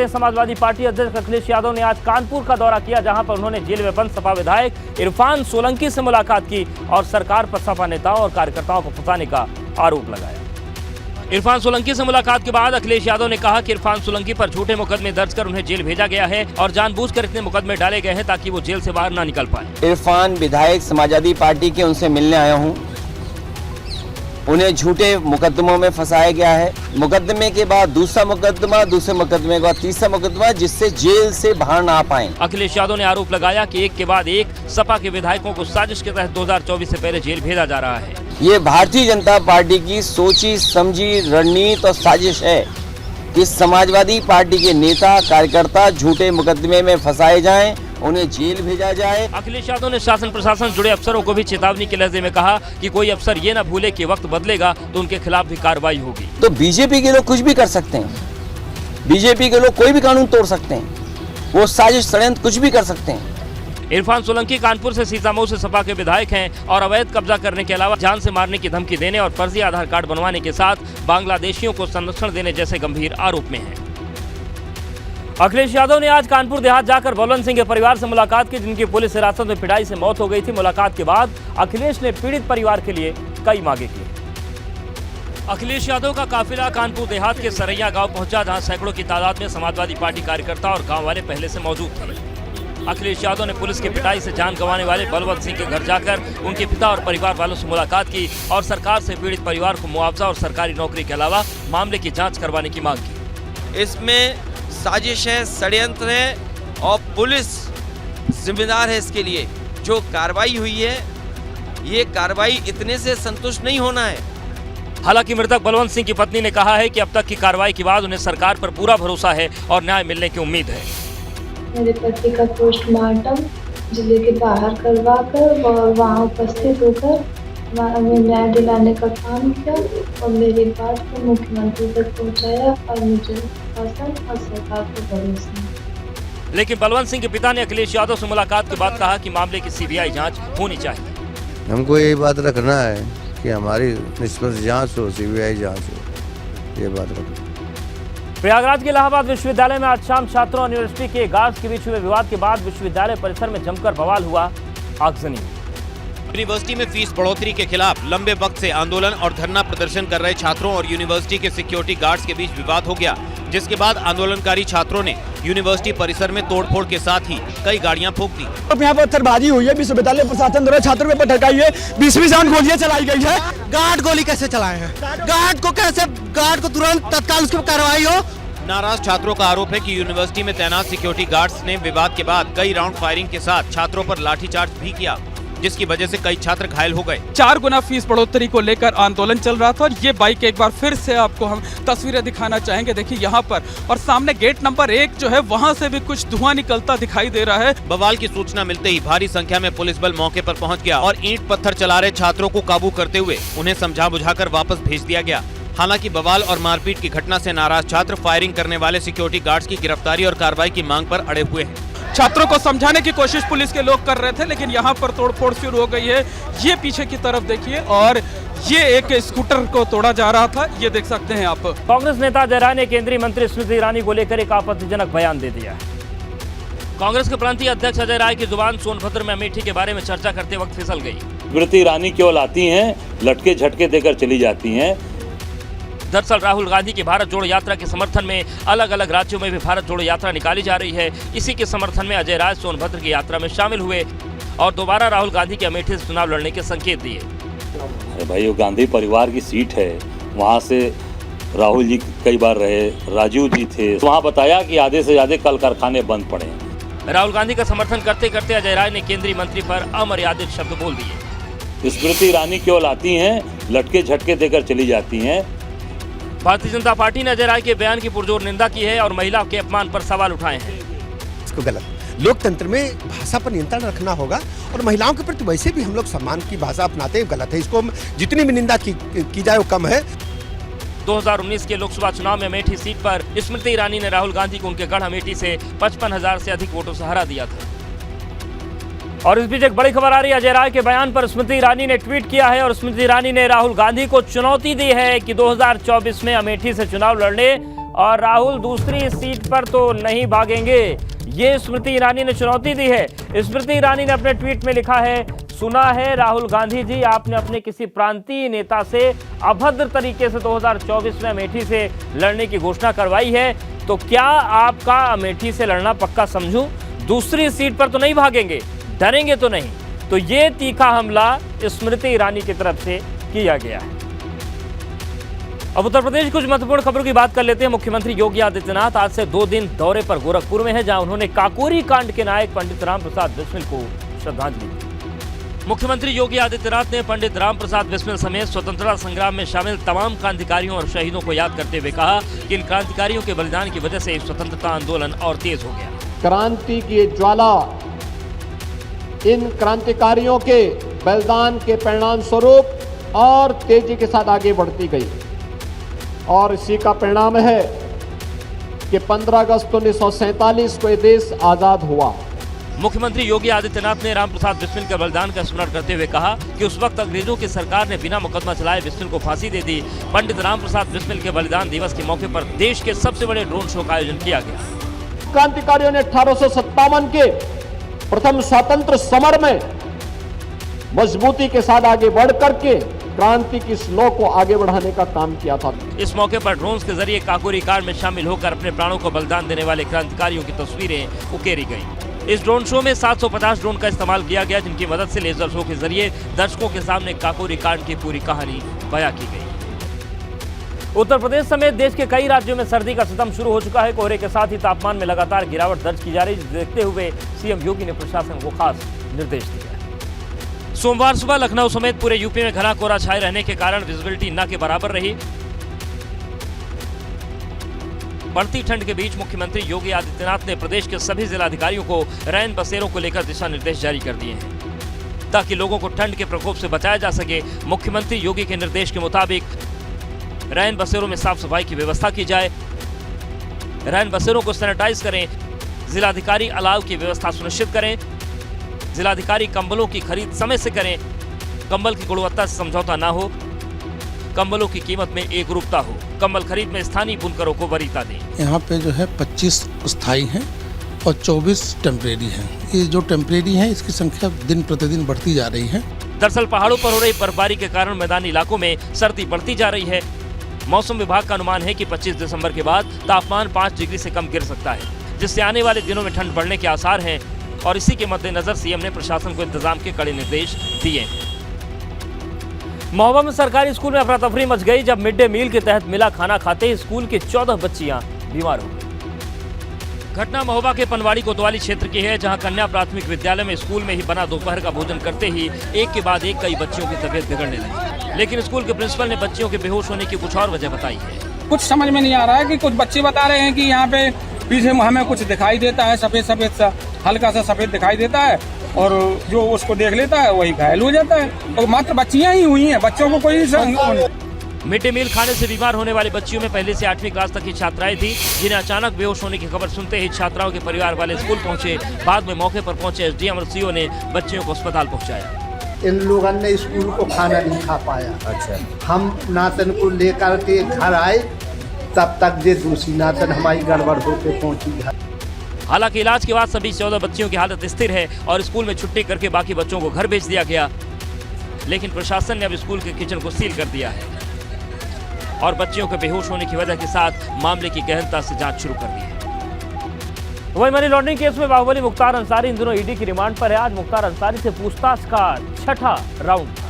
हैं समाजवादी पार्टी अध्यक्ष अखिलेश यादव ने आज कानपुर का दौरा किया, जहां पर उन्होंने जेल में बंद सपा विधायक इरफान सोलंकी से मुलाकात की और सरकार पर सपा नेताओं और कार्यकर्ताओं को फंसाने का आरोप लगाया। इरफान सोलंकी से मुलाकात के बाद अखिलेश यादव ने कहा कि इरफान सोलंकी पर झूठे मुकदमे दर्ज कर उन्हें जेल भेजा गया है और जानबूझकर इतने मुकदमे डाले गए हैं ताकि वो जेल से बाहर न निकल पाए। इरफान विधायक समाजवादी पार्टी के, उनसे मिलने आया हूं। उन्हें झूठे मुकदमों में फंसाया गया है। मुकदमे के बाद दूसरा मुकदमा, दूसरे मुकदमे के बाद तीसरा मुकदमा, जिससे जेल से बाहर ना आ पाए। अखिलेश यादव ने आरोप लगाया कि एक के बाद एक सपा के विधायकों को साजिश के तहत 2024 से पहले जेल भेजा जा रहा है। ये भारतीय जनता पार्टी की सोची समझी रणनीति और साजिश है कि समाजवादी पार्टी के नेता कार्यकर्ता झूठे मुकदमे में फंसाए जाएं, उन्हें जेल भेजा जाए। अखिलेश यादव ने शासन प्रशासन से जुड़े अफसरों को भी चेतावनी के लहजे में कहा कि कोई अफसर ये न भूले कि वक्त बदलेगा तो उनके खिलाफ भी कार्रवाई होगी। तो बीजेपी के लोग कुछ भी कर सकते हैं, बीजेपी के लोग कोई भी कानून तोड़ सकते हैं, वो साजिश षड्यंत्र कुछ भी कर सकते हैं। इरफान सोलंकी कानपुर से सीतामऊ से सपा के विधायक हैं और अवैध कब्जा करने के अलावा जान से मारने की धमकी देने और फर्जी आधार कार्ड बनवाने के साथ बांग्लादेशियों को संरक्षण देने जैसे गंभीर आरोप में हैं। अखिलेश यादव ने आज कानपुर देहात जाकर बलवंत सिंह के परिवार से मुलाकात की, जिनकी पुलिस हिरासत में पिटाई से मौत हो गई थी। मुलाकात के बाद अखिलेश ने पीड़ित परिवार के लिए कई मांगे की। अखिलेश यादव का काफिला कानपुर देहात के सरैया गांव पहुंचा, जहां सैकड़ों की तादाद में समाजवादी पार्टी कार्यकर्ता और गांव वाले पहले से मौजूद थे। अखिलेश यादव ने पुलिस की पिटाई से जान गंवाने वाले बलवंत सिंह के घर जाकर उनके पिता और परिवार वालों से मुलाकात की और सरकार से पीड़ित परिवार को मुआवजा और सरकारी नौकरी के अलावा मामले की जांच करवाने की मांग की। इसमें साजिश है, षड्यंत्र है और पुलिस जिम्मेदार है इसके लिए। जो कार्रवाई हुई है, ये कार्रवाई इतने से संतुष्ट नहीं होना है। हालांकि मृतक बलवंत सिंह की पत्नी ने कहा है कि अब तक की कार्रवाई के बाद उन्हें सरकार पर पूरा भरोसा है और न्याय मिलने की उम्मीद है। मेरे पति का पोस्टमार्टम जिले के बाहर करवा कर और वहाँ उपस्थित होकर हमें न्याय दिलाने का काम किया और मेरी बात को मुख्यमंत्री तक पहुँचाया और मुझे शासन और सरकार पर भरोसा है। लेकिन बलवंत सिंह के पिता ने अखिलेश यादव से मुलाकात के बाद कहा कि मामले की सीबीआई जांच होनी चाहिए। हमको यही बात रखना है कि हमारी निष्पक्ष जांच हो, सीबीआई जांच हो, ये बात रखना। प्रयागराज के इलाहाबाद विश्वविद्यालय में आज शाम छात्रों और यूनिवर्सिटी के गार्ड्स के बीच हुए विवाद के बाद विश्वविद्यालय परिसर में जमकर बवाल हुआ। आगजनी यूनिवर्सिटी में फीस बढ़ोतरी के खिलाफ लंबे वक्त से आंदोलन और धरना प्रदर्शन कर रहे छात्रों और यूनिवर्सिटी के सिक्योरिटी गार्ड्स के बीच विवाद हो गया, जिसके बाद आंदोलनकारी छात्रों ने यूनिवर्सिटी परिसर में तोड़फोड़ के साथ ही कई गाड़ियां फूंक दी। यहाँ पर पत्थरबाजी हुई है, विश्वविद्यालय प्रशासन द्वारा छात्रों के ऊपर ठकाई है, 20 जान गोलियां चलाई गई है। गार्ड गोली कैसे चलाए हैं? गार्ड को तुरंत तत्काल उसकी कार्रवाई हो। नाराज छात्रों का आरोप है कि यूनिवर्सिटी में तैनात सिक्योरिटी गार्ड्स ने विवाद के बाद कई राउंड फायरिंग के साथ छात्रों पर लाठीचार्ज भी किया, जिसकी वजह से कई छात्र घायल हो गए। 4 गुना फीस बढ़ोतरी को लेकर आंदोलन चल रहा था और ये बाइक एक बार फिर से आपको हम तस्वीरें दिखाना चाहेंगे। देखिए यहाँ पर और सामने गेट नंबर 1 जो है वहाँ से भी कुछ धुआं निकलता दिखाई दे रहा है। बवाल की सूचना मिलते ही भारी संख्या में पुलिस बल मौके पर पहुँच गया और ईंट पत्थर चला रहे छात्रों को काबू करते हुए उन्हें समझा बुझाकर वापस भेज दिया गया। हालांकि बवाल और मारपीट की घटना से नाराज छात्र फायरिंग करने वाले सिक्योरिटी गार्ड्स की गिरफ्तारी और कार्रवाई की मांग पर अड़े हुए हैं। छात्रों को समझाने की कोशिश पुलिस के लोग कर रहे थे, लेकिन यहाँ पर तोड़फोड़ शुरू हो गई है। ये पीछे की तरफ देखिए और ये एक स्कूटर को तोड़ा जा रहा था, ये देख सकते हैं आप। कांग्रेस नेता अजय राय ने केंद्रीय मंत्री स्मृति ईरानी को लेकर एक आपत्तिजनक बयान दे दिया है। कांग्रेस के प्रांतीय अध्यक्ष अजय राय की जुबान सोनभद्र में अमेठी के बारे में चर्चा करते वक्त फिसल गई। स्मृति ईरानी केवल आती हैं, लटके झटके देकर चली जाती हैं। दरअसल राहुल गांधी की भारत जोड़ो यात्रा के समर्थन में अलग अलग राज्यों में भी भारत जोड़ो यात्रा निकाली जा रही है। इसी के समर्थन में अजय राय सोनभद्र की यात्रा में शामिल हुए और दोबारा राहुल गांधी के अमेठी से चुनाव लड़ने के संकेत दिए। अरे भाई, वो गांधी परिवार की सीट है, वहाँ से राहुल जी कई बार रहे, राजीव जी थे, वहाँ बताया कि आधे से ज्यादा कल कारखाने बंद पड़े हैं। राहुल गांधी का समर्थन करते करते अजय राय ने केंद्रीय मंत्री पर अमर्यादित शब्द बोल दिए। स्मृति ईरानी केवल आती हैं, लटके झटके देकर चली जाती हैं। भारतीय जनता पार्टी ने अजय राय के बयान की पुरजोर निंदा की है और महिला के अपमान पर सवाल उठाए हैं। इसको गलत, लोकतंत्र में भाषा पर नियंत्रण रखना होगा और महिलाओं के प्रति वैसे भी हम लोग सम्मान की भाषा अपनाते हैं, गलत है। इसको जितनी भी निंदा की जाए वो कम है। 2019 के लोकसभा चुनाव में अमेठी सीट पर स्मृति ईरानी ने राहुल गांधी को उनके गढ़ अमेठी से 55,000 से अधिक वोटों से हरा दिया था। और इस बीच एक बड़ी खबर आ रही है। अजय राय के बयान पर स्मृति ईरानी ने ट्वीट किया है और स्मृति ईरानी ने राहुल गांधी को चुनौती दी है कि 2024 में अमेठी से चुनाव लड़ने और राहुल दूसरी सीट पर तो नहीं भागेंगे, ये स्मृति ईरानी ने चुनौती दी है। स्मृति ईरानी ने अपने ट्वीट में लिखा है, सुना है राहुल गांधी जी आपने अपने किसी प्रांतीय नेता से अभद्र तरीके से 2024 में अमेठी से लड़ने की घोषणा करवाई है, तो क्या आपका अमेठी से लड़ना पक्का समझूं? दूसरी सीट पर तो नहीं भागेंगे, डरेंगे तो नहीं। तो ये तीखा हमला स्मृति ईरानी की तरफ से किया गया है। अब उत्तर प्रदेश कुछ महत्वपूर्ण खबरों की बात कर लेते हैं। मुख्यमंत्री योगी आदित्यनाथ आज से 2 दिन दौरे पर गोरखपुर में है, जहां उन्होंने काकोरी कांड के नायक पंडित राम प्रसाद बिस्मिल को श्रद्धांजलि दी। मुख्यमंत्री योगी आदित्यनाथ ने पंडित राम प्रसाद बिस्मिल समेत स्वतंत्रता संग्राम में शामिल तमाम क्रांतिकारियों और शहीदों को याद करते हुए कहा कि इन क्रांतिकारियों के बलिदान की वजह से स्वतंत्रता आंदोलन और तेज हो गया। क्रांति की ज्वाला इन क्रांतिकारियों के बलिदान के परिणाम स्वरूप और तेजी के साथ आगे बढ़ती गई और इसी का परिणाम है कि 15 अगस्त 1947 को ये देश आजाद हुआ। मुख्यमंत्री योगी आदित्यनाथ ने रामप्रसाद बिस्मिल के बलिदान का स्मरण करते हुए कहा कि उस वक्त अंग्रेजों की सरकार ने बिना मुकदमा चलाए बिस्मिल को फांसी दे दी। पंडित रामप्रसाद बिस्मिल के बलिदान दिवस के मौके पर देश के सबसे बड़े ड्रोन शो का आयोजन किया गया। क्रांतिकारियों ने 1857 के प्रथम स्वतंत्र समर में मजबूती के साथ आगे बढ़ करके क्रांति की स्लो को आगे बढ़ाने का काम किया था। इस मौके पर ड्रोन्स के जरिए काकोरी कांड में शामिल होकर अपने प्राणों को बलिदान देने वाले क्रांतिकारियों की तस्वीरें उकेरी गईं। इस ड्रोन शो में 750 ड्रोन का इस्तेमाल किया गया, जिनकी मदद से लेजर शो के जरिए दर्शकों के सामने काकोरी कांड की पूरी कहानी बयां की गई। उत्तर प्रदेश समेत देश के कई राज्यों में सर्दी का सितम शुरू हो चुका है। कोहरे के साथ ही तापमान में लगातार गिरावट दर्ज की जा रही है, जिसे देखते हुए सीएम योगी ने प्रशासन को खास निर्देश दिया। सोमवार सुबह लखनऊ समेत पूरे यूपी में घना कोहरा छाए रहने के कारण विजिबिलिटी न के बराबर रही। बढ़ती ठंड के बीच मुख्यमंत्री योगी आदित्यनाथ ने प्रदेश के सभी जिलाधिकारियों को रैन बसेरों को लेकर दिशा निर्देश जारी कर दिए हैं, ताकि लोगों को ठंड के प्रकोप से बचाया जा सके। मुख्यमंत्री योगी के निर्देश के मुताबिक रैन बसेरों में साफ सफाई की व्यवस्था की जाए, रैन बसेरों को सैनिटाइज करें, जिलाधिकारी अलाव की व्यवस्था सुनिश्चित करें, जिलाधिकारी कंबलों की खरीद समय से करें, कंबल की गुणवत्ता से समझौता ना हो, कंबलों की कीमत में एक रूपता हो, कंबल खरीद में स्थानीय बुनकरों को वरीयता दें। यहाँ पे जो है 25 स्थायी हैं और 24 टेम्परेरी हैं। ये जो टेम्परेरी हैं इसकी संख्या दिन प्रतिदिन बढ़ती जा रही है। दरअसल पहाड़ों पर हो रही बर्फबारी के कारण मैदानी इलाकों में सर्दी बढ़ती जा रही है। मौसम विभाग का अनुमान है कि 25 दिसंबर के बाद तापमान 5 डिग्री से कम गिर सकता है, जिससे आने वाले दिनों में ठंड बढ़ने के आसार हैं। और इसी के मद्देनजर सीएम ने प्रशासन को इंतजाम के कड़े निर्देश दिए हैं। महोबा में सरकारी स्कूल में अफरा तफरी मच गई, जब मिड डे मील के तहत मिला खाना खाते ही स्कूल की 14 बच्चियां बीमार हो गई। घटना महोबा के पनवाड़ी कोतवाली क्षेत्र की है, जहां कन्या प्राथमिक विद्यालय में स्कूल में ही बना दोपहर का भोजन करते ही एक के बाद एक कई बच्चियों की तबीयत बिगड़ने लगी। लेकिन स्कूल के प्रिंसिपल ने बच्चियों के बेहोश होने की कुछ और वजह बताई है। कुछ समझ में नहीं आ रहा है कि कुछ बच्चे बता रहे हैं कि यहाँ पे पीछे हमें कुछ दिखाई देता है, सफेद सफेद सा, हल्का सा सफेद दिखाई देता है, और जो उसको देख लेता है वही घायल हो जाता है। और मात्र बच्चियां ही हुई हैं, बच्चों को कोई मिड डे मील खाने से बीमार होने वाली बच्चियों में पहले से 8वीं क्लास तक की छात्राएं थी, जिन्हें अचानक बेहोश होने की खबर सुनते ही छात्राओं के परिवार वाले स्कूल पहुंचे। बाद में मौके पर पहुंचे एसडीएम और सीओ ने बच्चियों को अस्पताल पहुंचाया। इन लोगों ने स्कूल को खाना नहीं खा पाया। अच्छा, हम नातन को लेकर के घर आए, तब तक ये दूसरी नातन हमारी गड़बड़ होकर पहुंची है। हालांकि इलाज के बाद सभी 14 बच्चियों की हालत स्थिर है और स्कूल में छुट्टी करके बाकी बच्चों को घर भेज दिया गया। लेकिन प्रशासन ने अब स्कूल के किचन को सील कर दिया है और बच्चियों के बेहोश होने की वजह के साथ मामले की गहनता से जांच शुरू कर दी है। वही मनी लॉन्ड्रिंग केस में बाहुबली मुख्तार अंसारी इन दिनों ईडी की रिमांड पर है। आज मुख्तार अंसारी से पूछताछ का 6ठा राउंड।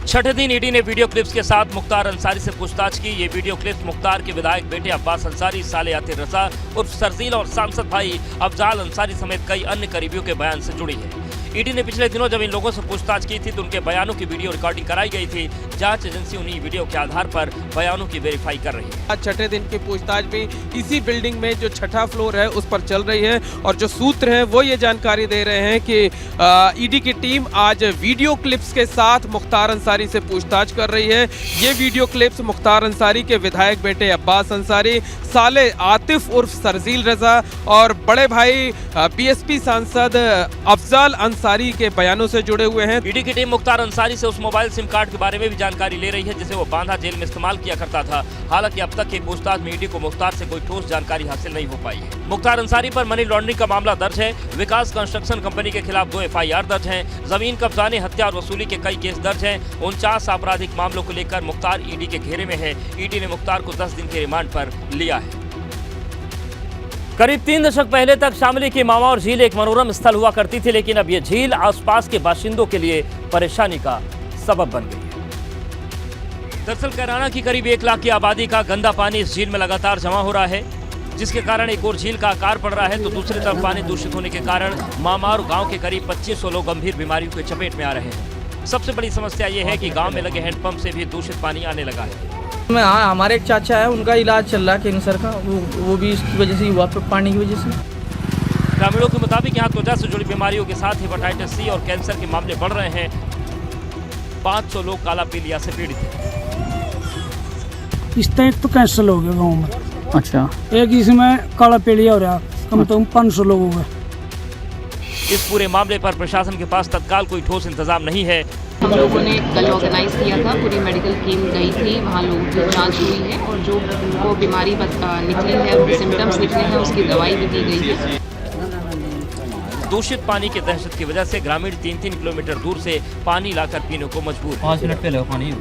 छठे दिन ईडी ने वीडियो क्लिप्स के साथ मुख्तार अंसारी से पूछताछ की। ये वीडियो क्लिप्स मुख्तार के विधायक बेटे अब्बास अंसारी, साले आतिर रजा उर्फ सरजील और सांसद भाई अफजाल अंसारी समेत कई अन्य करीबियों के बयान से जुड़ी है। ईडी ने पिछले दिनों जब इन लोगों से पूछताछ की थी तो उनके बयानों की वीडियो रिकॉर्डिंग कराई गई थी। जांच एजेंसी उन्हीं वीडियो के आधार पर बयानों की वेरीफाई कर रही है। आज छठे दिन की पूछताछ भी इसी बिल्डिंग में जो छठा फ्लोर है उस पर चल रही है और जो सूत्र हैं वो ये जानकारी दे रहे हैं कि ईडी की टीम आज वीडियो क्लिप्स के साथ मुख्तार अंसारी से पूछताछ कर रही है। ये वीडियो क्लिप्स मुख्तार अंसारी के विधायक बेटे अब्बास अंसारी, साले आतिफ उर्फ सरजील रजा और बड़े भाई बीएसपी सांसद अफजाल अंसारी के बयानों से जुड़े हुए हैं। ईडी की टीम मुख्तार अंसारी से उस मोबाइल सिम कार्ड के बारे में भी जानकारी ले रही है जिसे वो बांधा जेल में इस्तेमाल किया करता था। हालांकि अब तक की पूछताछ में ईडी को मुख्तार से कोई ठोस जानकारी हासिल नहीं हो पाई है। मुख्तार अंसारी पर मनी लॉन्ड्रिंग का मामला दर्ज है। विकास कंस्ट्रक्शन कंपनी के खिलाफ 2 FIR दर्ज हैं। जमीन कब्जाने, हत्या और वसूली के कई केस दर्ज हैं। 49 आपराधिक मामलों को लेकर मुख्तार ईडी के घेरे में है। ईडी ने मुख्तार को 10 दिन के रिमांड पर लिया है। करीब 3 दशक पहले तक शामली की मामार झील एक मनोरम स्थल हुआ करती थी, लेकिन अब ये झील आसपास के बाशिंदों के लिए परेशानी का सबब बन गई है। दरअसल कैराना की करीब 1 लाख की आबादी का गंदा पानी इस झील में लगातार जमा हो रहा है, जिसके कारण एक और झील का आकार पड़ रहा है तो दूसरी तरफ पानी दूषित होने के कारण मामार गांव के करीब 2500 लोग गंभीर बीमारियों के चपेट में आ रहे हैं। सबसे बड़ी समस्या ये है कि गांव में लगे हैंडपंप से भी दूषित पानी आने लगा है। हाँ, हमारे एक चाचा है, उनका इलाज चल रहा है कैंसर का, वो भी इसकी वजह से ही हुआ, पानी की वजह से। ग्रामीणों के मुताबिक यहाँ त्वचा से जुड़ी बीमारियों के साथ हेपेटाइटिस C और कैंसर के मामले बढ़ रहे हैं। 500 लोग काला पीलिया से पीड़ित हैं। इस तरह तो कैंसर हो गया गाँव में। अच्छा, एक इसमें काला पीलिया हो रहा, कम से कम 500 लोग हो गए। इस पूरे मामले पर प्रशासन के पास तत्काल कोई ठोस इंतजाम नहीं है। हम लोगों ने कल ऑर्गेनाइज किया था, पूरी मेडिकल टीम गई थी, वहाँ लोगों की जांच हुई है और जो उनको बीमारी निकली है, उनके सिम्टम्स निकले हैं, उसकी दवाई भी दी गई है। दूषित पानी की दहशत की वजह से ग्रामीण 3-3 किलोमीटर दूर से पानी लाकर पीने को मजबूर। 5 मिनट पहले पानी।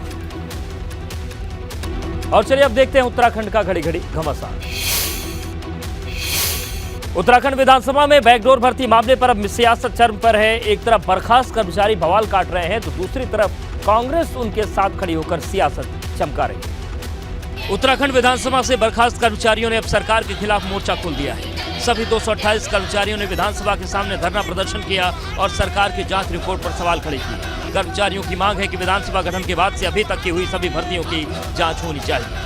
और चलिए अब देखते हैं उत्तराखंड का घड़ी घड़ी घमासान। उत्तराखंड विधानसभा में बैकडोर भर्ती मामले पर अब सियासत चरम पर है। एक तरफ बर्खास्त कर्मचारी बवाल काट रहे हैं तो दूसरी तरफ कांग्रेस उनके साथ खड़ी होकर सियासत चमका रही है। उत्तराखंड विधानसभा से बर्खास्त कर्मचारियों ने अब सरकार के खिलाफ मोर्चा खोल दिया है। सभी 228 कर्मचारियों ने विधानसभा के सामने धरना प्रदर्शन किया और सरकार की जांच रिपोर्ट पर सवाल खड़े किए। कर्मचारियों की मांग है कि विधानसभा गठन के बाद से अभी तक की हुई सभी भर्तियों की जांच होनी चाहिए।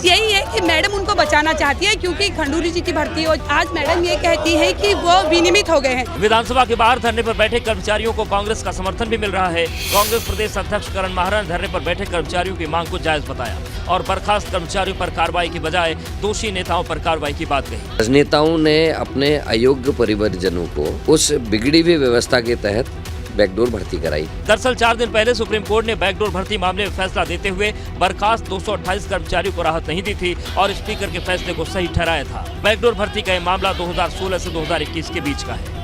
यही है कि मैडम उनको बचाना चाहती है क्योंकि खंडूरी जी की भर्ती हो, आज मैडम ये कहती है कि वो विनियमित हो गए हैं। विधानसभा के बाहर धरने पर बैठे कर्मचारियों को कांग्रेस का समर्थन भी मिल रहा है। कांग्रेस प्रदेश अध्यक्ष करण माहरा ने धरने पर बैठे कर्मचारियों की मांग को जायज बताया और बर्खास्त कर्मचारियों पर कार्रवाई की बजाय दोषी नेताओं पर कार्रवाई की बात कही। राजनेताओं ने अपने अयोग्य परिवारजनों को उस बिगड़ी हुई व्यवस्था के तहत बैकडोर भर्ती कराई। दरअसल 4 दिन पहले सुप्रीम कोर्ट ने बैकडोर भर्ती मामले में फैसला देते हुए बर्खास्त 228 कर्मचारियों को राहत नहीं दी थी और स्पीकर के फैसले को सही ठहराया था। बैकडोर भर्ती का यह मामला 2016 से 2021 के बीच का है।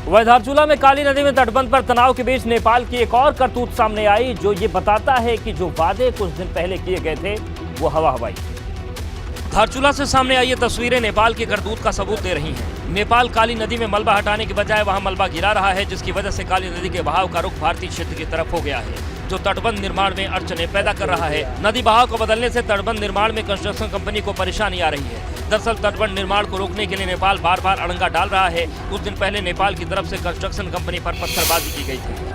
वह धारचूला में काली नदी में तटबंध पर तनाव के बीच नेपाल की एक और करतूत सामने आई जो ये बताता है कि जो वादे कुछ दिन पहले किए गए थे वो हवा हवाई। धारचूला से सामने आई ये तस्वीरें नेपाल के करतूत का सबूत दे रही हैं। नेपाल काली नदी में मलबा हटाने के बजाय वहां मलबा गिरा रहा है, जिसकी वजह से काली नदी के बहाव का रुख भारतीय क्षेत्र की तरफ हो गया है, जो तटबंध निर्माण में अड़चने पैदा कर रहा है। नदी बहाव को बदलने से तटबंध निर्माण में कंस्ट्रक्शन कंपनी को परेशानी आ रही है। दरअसल तटबंध निर्माण को रोकने के लिए नेपाल बार बार अड़ंगा डाल रहा है। कुछ दिन पहले नेपाल की तरफ से कंस्ट्रक्शन कंपनी पर पत्थरबाजी की गई थी।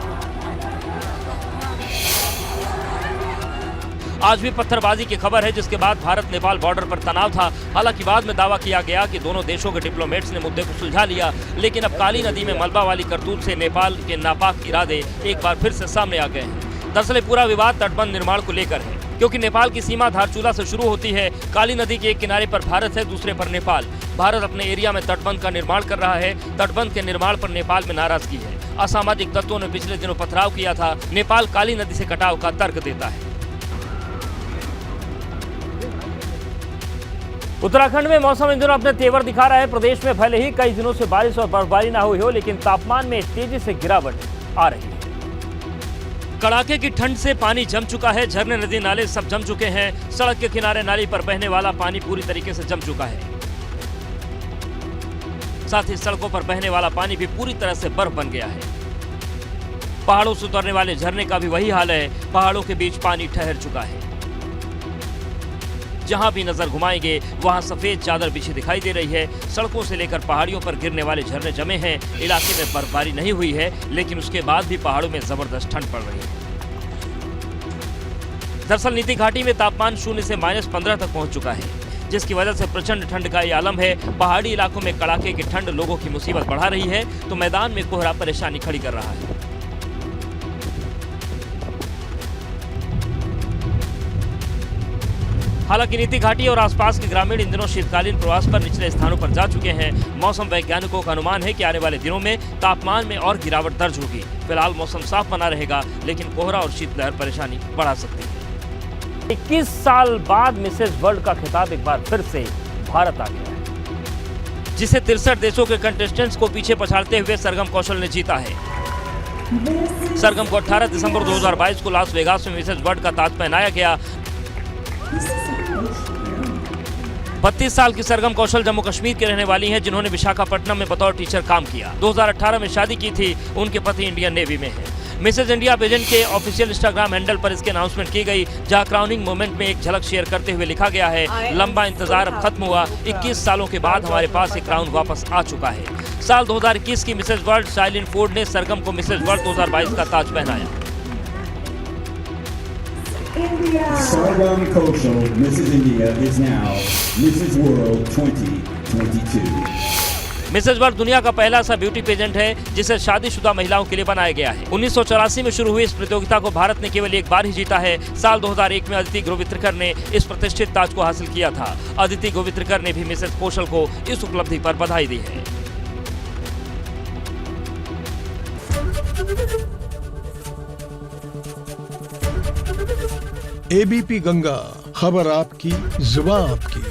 आज भी पत्थरबाजी की खबर है, जिसके बाद भारत नेपाल बॉर्डर पर तनाव था। हालांकि बाद में दावा किया गया कि दोनों देशों के डिप्लोमेट्स ने मुद्दे को सुलझा लिया, लेकिन अब काली नदी में मलबा वाली करतूत से नेपाल के नापाक इरादे एक बार फिर से सामने आ गए हैं। दरअसल पूरा विवाद तटबंध निर्माण को लेकर है, क्योंकि नेपाल की सीमा धारचूला से शुरू होती है। काली नदी के एक किनारे पर भारत है, दूसरे पर नेपाल। भारत अपने एरिया में तटबंध का निर्माण कर रहा है। तटबंध के निर्माण पर नेपाल में नाराजगी है। असामाजिक तत्वों ने पिछले दिनों पथराव किया था। नेपाल काली नदी से कटाव का तर्क देता है। उत्तराखंड में मौसम इन दिनों अपने तेवर दिखा रहा है। प्रदेश में भले ही कई दिनों से बारिश और बर्फबारी ना हुई हो, लेकिन तापमान में तेजी से गिरावट आ रही है। कड़ाके की ठंड से पानी जम चुका है। झरने, नदी, नाले सब जम चुके हैं। सड़क के किनारे नाली पर बहने वाला पानी पूरी तरीके से जम चुका है। साथ ही सड़कों पर बहने वाला पानी भी पूरी तरह से बर्फ बन गया है। पहाड़ों से उतरने वाले झरने का भी वही हाल है। पहाड़ों के बीच पानी ठहर चुका है। जहां भी नजर घुमाएंगे वहां सफेद चादर बिछी दिखाई दे रही है। सड़कों से लेकर पहाड़ियों पर गिरने वाले झरने जमे हैं। इलाके में बर्फबारी नहीं हुई है, लेकिन उसके बाद भी पहाड़ों में जबरदस्त ठंड पड़ रही है। दरअसल नीति घाटी में तापमान 0 से -15 तक पहुंच चुका है, जिसकी वजह से प्रचंड ठंड का ये आलम है। पहाड़ी इलाकों में कड़ाके की ठंड लोगों की मुसीबत बढ़ा रही है, तो मैदान में कोहरा परेशानी खड़ी कर रहा है। हालांकि नीति घाटी और आसपास के ग्रामीण इन दिनों शीतकालीन प्रवास पर निचले स्थानों पर जा चुके हैं। मौसम वैज्ञानिकों का अनुमान है कि आने वाले दिनों में तापमान में और गिरावट दर्ज होगी। फिलहाल मौसम साफ बना रहेगा, लेकिन कोहरा और शीतलहर परेशानी बढ़ा सकती है। 21 साल बाद मिसेज वर्ल्ड का खिताब एक बार फिर से भारत आ गया है, जिसे 63 देशों के कंटेस्टेंट्स को पीछे पछाड़ते हुए सरगम कौशल ने जीता है। सरगम को 18 दिसंबर 2022 को लास वेगास में मिसेज वर्ल्ड का ताज पहनाया गया। 32 साल की सरगम कौशल जम्मू कश्मीर की रहने वाली हैं, जिन्होंने विशाखापट्टनम में बतौर टीचर काम किया। 2018 में शादी की थी। उनके पति इंडियन नेवी में हैं। मिसेज इंडिया पेजेंट के ऑफिशियल इंस्टाग्राम हैंडल पर इसकी अनाउंसमेंट की गई, जहां क्राउनिंग मोमेंट में एक झलक शेयर करते हुए लिखा गया है, लंबा इंतजार अब खत्म हुआ। 21 सालों के बाद हमारे पास एक क्राउन वापस आ चुका है। साल 2021 की मिसेज वर्ल्ड शाइलिन फोर्ड ने सरगम को मिसेज वर्ल्ड 2022 का ताज पहनाया। Sargam Kaushal, Mrs. India, is now Mrs. World 2022. Mrs World दुनिया का पहला ऐसा ब्यूटी पेजेंट है जिसे शादीशुदा महिलाओं के लिए बनाया गया है। 1984 में शुरू हुई इस प्रतियोगिता को भारत ने केवल एक बार ही जीता है। साल 2001 में अदिति गोवित्रिकर ने इस प्रतिष्ठित ताज को हासिल किया था। अदिति गोवित्रिकर ने भी मिसेज कौशल को इस उपलब्धि पर बधाई दी है। एबीपी गंगा, खबर आपकी, जुबान आपकी।